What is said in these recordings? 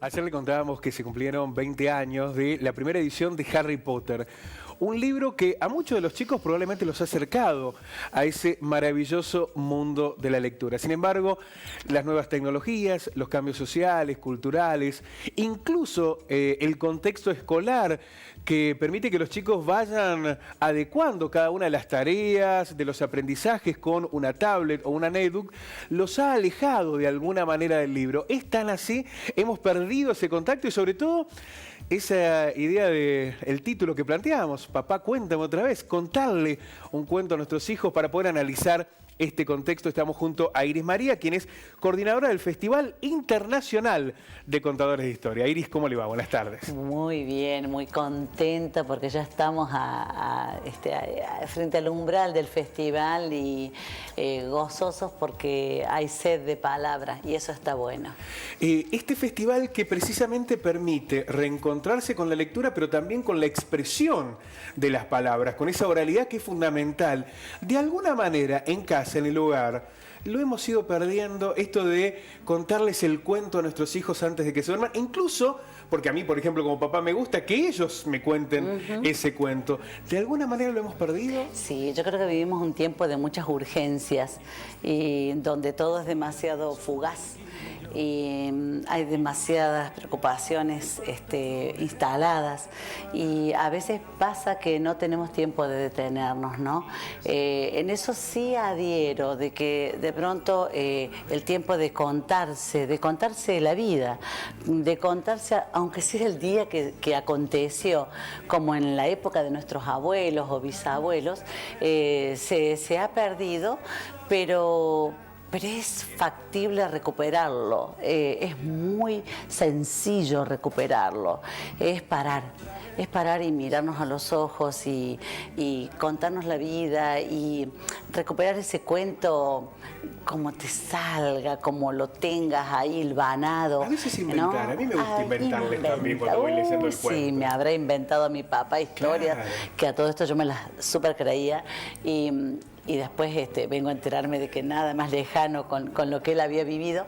Ayer le contábamos que se cumplieron 20 años de la primera edición de Harry Potter. Un libro que a muchos de los chicos probablemente los ha acercado a ese maravilloso mundo de la lectura. Sin embargo, las nuevas tecnologías, los cambios sociales, culturales, incluso el contexto escolar que permite que los chicos vayan adecuando cada una de las tareas, de los aprendizajes con una tablet o una netbook, los ha alejado de alguna manera del libro. Es tan así, hemos perdido ese contacto y sobre todo esa idea del título que planteábamos, papá, cuéntame otra vez, contarle un cuento a nuestros hijos para poder analizar este contexto. Estamos junto a Iris María, quien es coordinadora del Festival Internacional de Contadores de Historia. Iris, ¿cómo le va? Buenas tardes. Muy bien, muy contenta porque ya estamos frente al umbral del festival y gozosos porque hay sed de palabras y eso está bueno. Este festival que precisamente permite reencontrarse con la lectura, pero también con la expresión de las palabras, con esa oralidad que es fundamental. De alguna manera, en casa, en el hogar, lo hemos ido perdiendo, esto de contarles el cuento a nuestros hijos antes de que se duerman, incluso porque a mí, por ejemplo, como papá, me gusta que ellos me cuenten ese cuento. ¿De alguna manera lo hemos perdido? Sí, yo creo que vivimos un tiempo de muchas urgencias y donde todo es demasiado fugaz. Y hay demasiadas preocupaciones instaladas y a veces pasa que no tenemos tiempo de detenernos, ¿no? En eso sí adhiero, de que de pronto el tiempo de contarse la vida, de contarse, aunque sea el día que aconteció, como en la época de nuestros abuelos o bisabuelos, se ha perdido, pero es factible recuperarlo, es muy sencillo recuperarlo, es parar y mirarnos a los ojos y contarnos la vida y recuperar ese cuento como te salga, como lo tengas ahí hilvanado. A veces inventar, ¿no? A mí me gusta inventarles también cuando voy leyendo el cuento. Sí, me habrá inventado a mi papá historias, claro, que a todo esto yo me las súper creía y después vengo a enterarme de que nada más lejano con lo que él había vivido,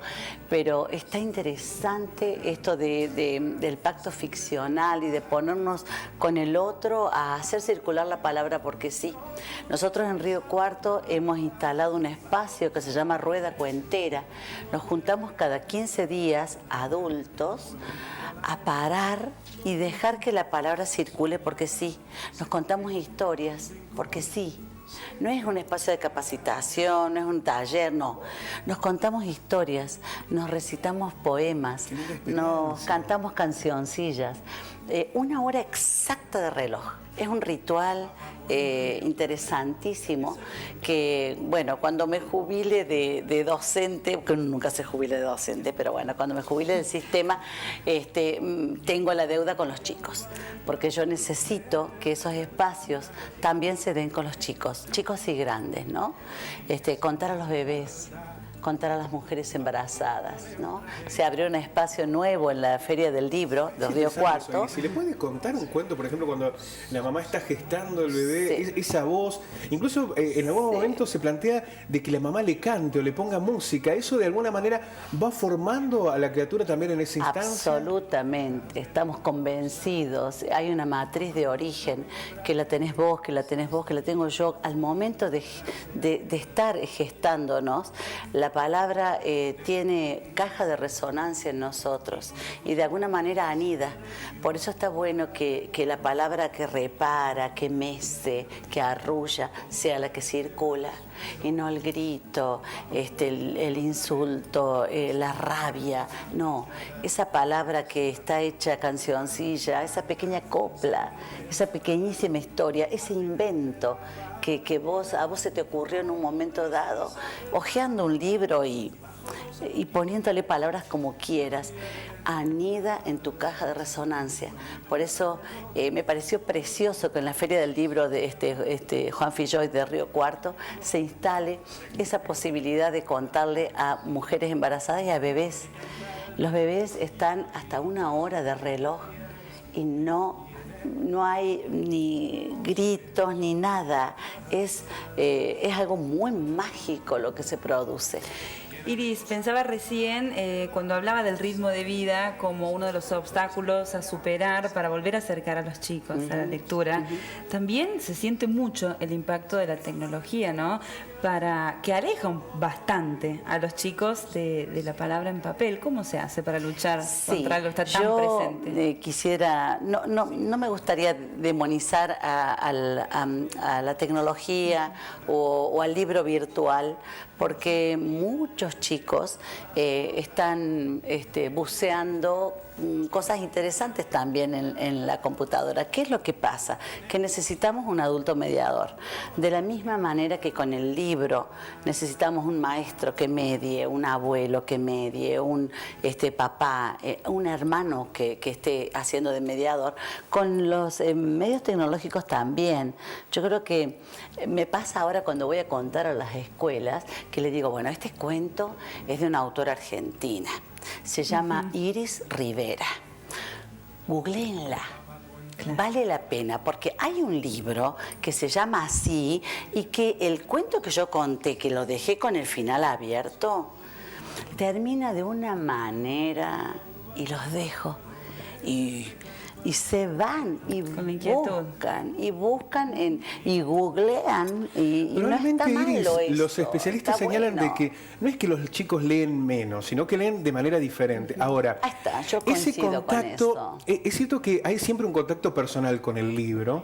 pero está interesante esto del pacto ficcional y de ponernos con el otro a hacer circular la palabra porque sí. Nosotros en Río Cuarto hemos instalado un espacio que se llama Rueda Cuentera. Nos juntamos cada 15 días, adultos, a parar y dejar que la palabra circule porque sí. Nos contamos historias porque sí. No es un espacio de capacitación, no es un taller, no. Nos contamos historias, nos recitamos poemas, nos cantamos cancioncillas. Una hora exacta de reloj. Es un ritual interesantísimo que, bueno, cuando me jubile de docente, que nunca se jubile de docente, pero bueno, cuando me jubile del sistema, tengo la deuda con los chicos, porque yo necesito que esos espacios también se den con los chicos y grandes, ¿no? Contar a los bebés, contar a las mujeres embarazadas, ¿no? Se abrió un espacio nuevo en la Feria del Libro de Río Cuarto. ¿Y si le puede contar un cuento, por ejemplo, cuando la mamá está gestando el bebé, sí, esa voz, incluso en algún momento se plantea de que la mamá le cante o le ponga música, eso de alguna manera va formando a la criatura también en esa instancia? Absolutamente, estamos convencidos, hay una matriz de origen, que la tenés vos, que la tenés vos, que la tengo yo, al momento de estar gestándonos, la palabra tiene caja de resonancia en nosotros y de alguna manera anida. Por eso está bueno que la palabra que repara, que mece, que arrulla, sea la que circula y no el grito, el insulto, la rabia. No, esa palabra que está hecha cancioncilla, esa pequeña copla, esa pequeñísima historia, ese invento que a vos se te ocurrió en un momento dado, hojeando un libro y poniéndole palabras como quieras, anida en tu caja de resonancia. Por eso me pareció precioso que en la Feria del Libro de Juan Filloy de Río Cuarto se instale esa posibilidad de contarle a mujeres embarazadas y a bebés. Los bebés están hasta una hora de reloj y no hay ni gritos ni nada, es algo muy mágico lo que se produce. Iris, pensaba recién cuando hablaba del ritmo de vida como uno de los obstáculos a superar para volver a acercar a los chicos a la lectura. También se siente mucho el impacto de la tecnología, ¿no? Para que aleja bastante a los chicos de la palabra en papel. ¿Cómo se hace para luchar contra algo que está tan presente? Quisiera, no me gustaría demonizar a la tecnología o al libro virtual, porque muchos chicos están buceando cosas interesantes también en la computadora. ¿Qué es lo que pasa? Que necesitamos un adulto mediador. De la misma manera que con el libro necesitamos un maestro que medie, un abuelo que medie, un papá, un hermano que esté haciendo de mediador. Con los medios tecnológicos también. Yo creo que me pasa ahora cuando voy a contar a las escuelas que les digo, bueno, este cuento es de una autora argentina. Se llama Iris Rivera. Googleenla. Claro. Vale la pena, porque hay un libro que se llama así y que el cuento que yo conté, que lo dejé con el final abierto, termina de una manera y los dejo. Y se van y buscan y googlean y no está malo eso. Los especialistas señalan de que no es que los chicos leen menos, sino que leen de manera diferente. Ahora, ahí está, yo coincido con eso. Es cierto que hay siempre un contacto personal con el libro,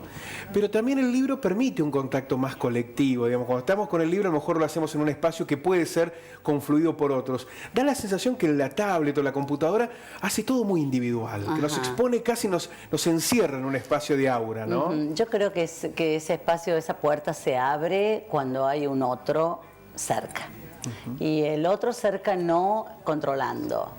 pero también el libro permite un contacto más colectivo. Digamos, cuando estamos con el libro, a lo mejor lo hacemos en un espacio que puede ser confluido por otros. Da la sensación que la tablet o la computadora hace todo muy individual, que nos expone casi, nos encierra en un espacio de aura, ¿no? Yo creo que ese espacio, esa puerta se abre cuando hay un otro cerca. Y el otro cerca no controlando.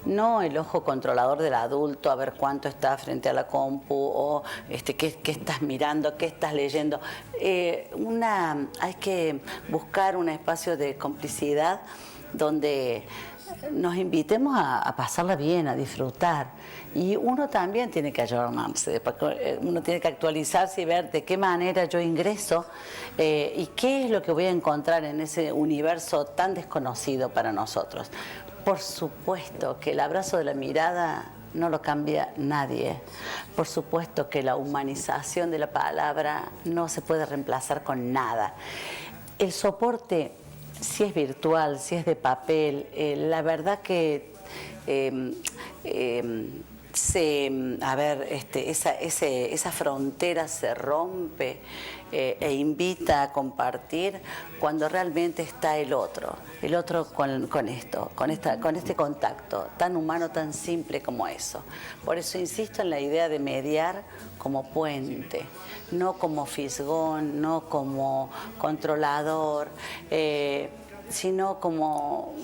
No el ojo controlador del adulto, a ver cuánto está frente a la compu o qué estás mirando, qué estás leyendo. Hay que buscar un espacio de complicidad donde nos invitemos a pasarla bien, a disfrutar. Y uno también tiene que ayornarse, uno tiene que actualizarse y ver de qué manera yo ingreso y qué es lo que voy a encontrar en ese universo tan desconocido para nosotros. Por supuesto que el abrazo de la mirada no lo cambia nadie. Por supuesto que la humanización de la palabra no se puede reemplazar con nada. El soporte, si es virtual, si es de papel, la verdad que esa frontera se rompe e invita a compartir cuando realmente está el otro con este contacto tan humano, tan simple como eso. Por eso insisto en la idea de mediar como puente, no como fisgón, no como controlador, sino como,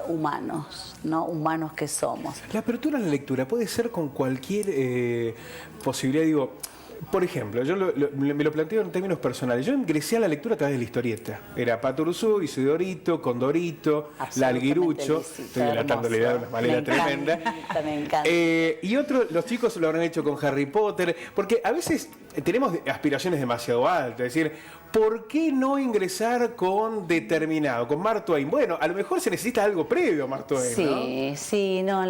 humanos, ¿no? Humanos que somos. La apertura a la lectura puede ser con cualquier posibilidad, digo, por ejemplo, yo me lo planteo en términos personales. Yo ingresé a la lectura a través de la historieta. Era Pato Uruzú, Isidorito, Condorito, Lalguirucho. Estoy delatando la idea de una manera tremenda. Me encanta. Y los chicos lo habrán hecho con Harry Potter, porque a veces tenemos aspiraciones demasiado altas, es decir, ¿por qué no ingresar con determinado, con Mark Twain? Bueno, a lo mejor se necesita algo previo a Mark Twain, ¿no? Sí, no,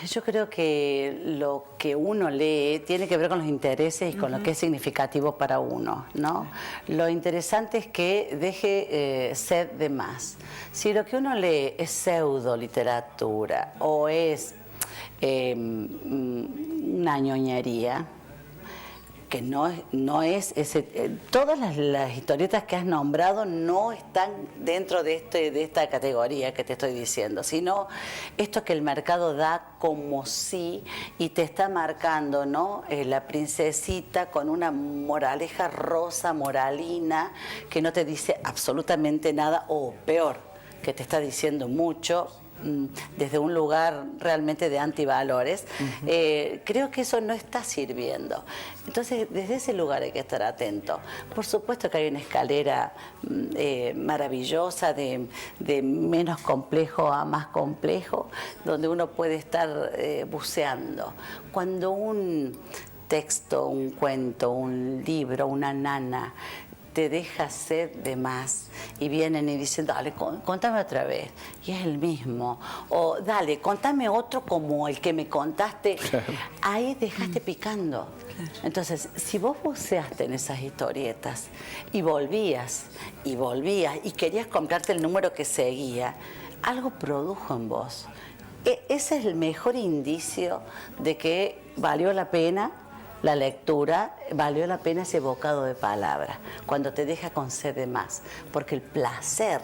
yo creo que lo que uno lee tiene que ver con los intereses y con lo que es significativo para uno, ¿no? Lo interesante es que deje sed de más. Si lo que uno lee es pseudo literatura o es una ñoñería, que no es ese, todas las historietas que has nombrado no están dentro de esta categoría que te estoy diciendo, sino esto que el mercado da como sí y te está marcando, ¿no? La princesita con una moraleja rosa, moralina, que no te dice absolutamente nada, o peor, que te está diciendo mucho, desde un lugar realmente de antivalores. Creo que eso no está sirviendo. Entonces, desde ese lugar hay que estar atento. Por supuesto que hay una escalera maravillosa de menos complejo a más complejo, donde uno puede estar buceando. Cuando un texto, un cuento, un libro, una nana te deja sed de más y vienen y dicen, dale, contame otra vez, y es el mismo, o dale, contame otro como el que me contaste, ahí dejaste picando. Entonces, si vos buceaste en esas historietas y volvías y querías comprarte el número que seguía, algo produjo en vos. Ese es el mejor indicio de que valió la pena la lectura, valió la pena ese bocado de palabras, cuando te deja con sed de más, porque el placer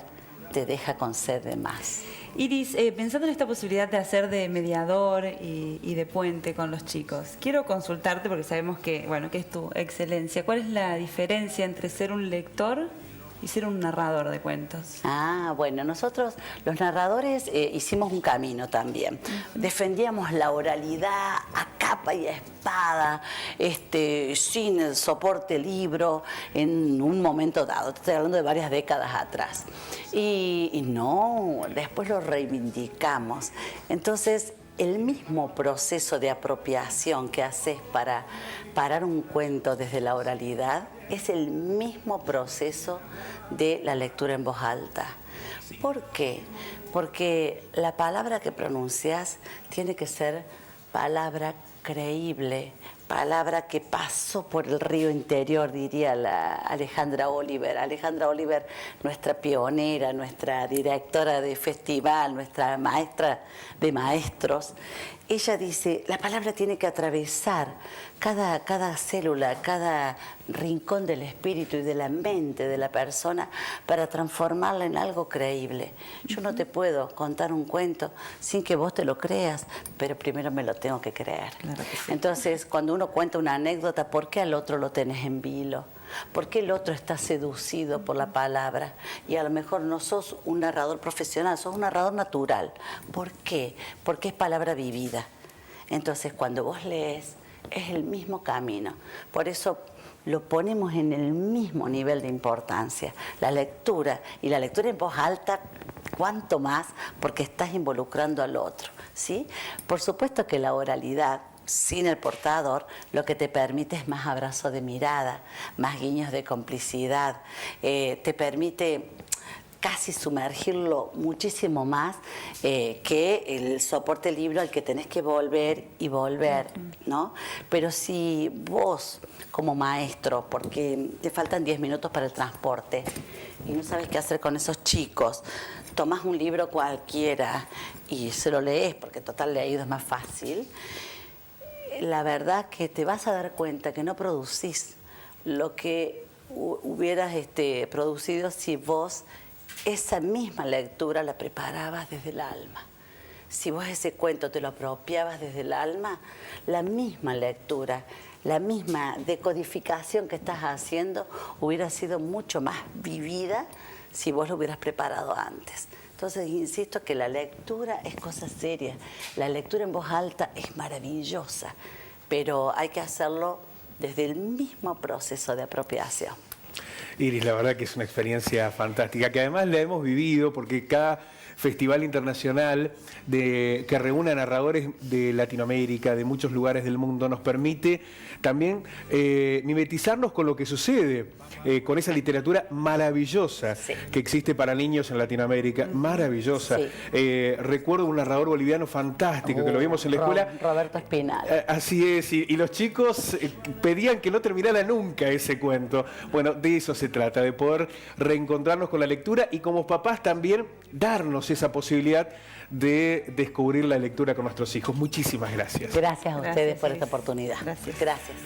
te deja con sed de más. Iris, pensando en esta posibilidad de hacer de mediador y de puente con los chicos, quiero consultarte porque sabemos que, bueno, que es tu excelencia. ¿Cuál es la diferencia entre ser un lector y ser un narrador de cuentos? Bueno, nosotros los narradores hicimos un camino también. Defendíamos la oralidad a capa y a espada, sin el soporte libro, en un momento dado. Te estoy hablando de varias décadas atrás. Y no, después lo reivindicamos. Entonces, el mismo proceso de apropiación que haces para parar un cuento desde la oralidad es el mismo proceso de la lectura en voz alta. ¿Por qué? Porque la palabra que pronuncias tiene que ser palabra creíble, palabra que pasó por el río interior, diría la Alejandra Oliver. Alejandra Oliver, nuestra pionera, nuestra directora de festival, nuestra maestra de maestros. Ella dice, la palabra tiene que atravesar cada célula, cada rincón del espíritu y de la mente de la persona para transformarla en algo creíble. Yo no te puedo contar un cuento sin que vos te lo creas, pero primero me lo tengo que creer. Claro que sí. Entonces, cuando uno cuenta una anécdota, ¿por qué al otro lo tenés en vilo? ¿Por qué el otro está seducido por la palabra? Y a lo mejor no sos un narrador profesional, sos un narrador natural. ¿Por qué? Porque es palabra vivida. Entonces, cuando vos lees, es el mismo camino. Por eso lo ponemos en el mismo nivel de importancia. La lectura, y la lectura en voz alta, cuanto más, porque estás involucrando al otro, ¿sí? Por supuesto que la oralidad, sin el portador, lo que te permite es más abrazo de mirada, más guiños de complicidad, te permite casi sumergirlo muchísimo más que el soporte libro al que tenés que volver y volver, ¿no? Pero si vos, como maestro, porque te faltan 10 minutos para el transporte y no sabes qué hacer con esos chicos, tomás un libro cualquiera y se lo lees, porque total leído es más fácil, la verdad que te vas a dar cuenta que no producís lo que hubieras producido si vos esa misma lectura la preparabas desde el alma. Si vos ese cuento te lo apropiabas desde el alma, la misma lectura, la misma decodificación que estás haciendo hubiera sido mucho más vivida si vos lo hubieras preparado antes. Entonces, insisto que la lectura es cosa seria. La lectura en voz alta es maravillosa, pero hay que hacerlo desde el mismo proceso de apropiación. Iris, la verdad que es una experiencia fantástica, que además la hemos vivido porque cada festival internacional que reúne a narradores de Latinoamérica, de muchos lugares del mundo, nos permite también mimetizarnos con lo que sucede, con esa literatura maravillosa que existe para niños en Latinoamérica, maravillosa. Recuerdo un narrador boliviano fantástico que lo vimos en la escuela. Roberto Espinal. Así es, y los chicos pedían que no terminara nunca ese cuento. Bueno, de eso se trata, de poder reencontrarnos con la lectura y como papás también darnos esa posibilidad de descubrir la lectura con nuestros hijos. Muchísimas gracias. Gracias a ustedes por esta oportunidad. Gracias. Gracias.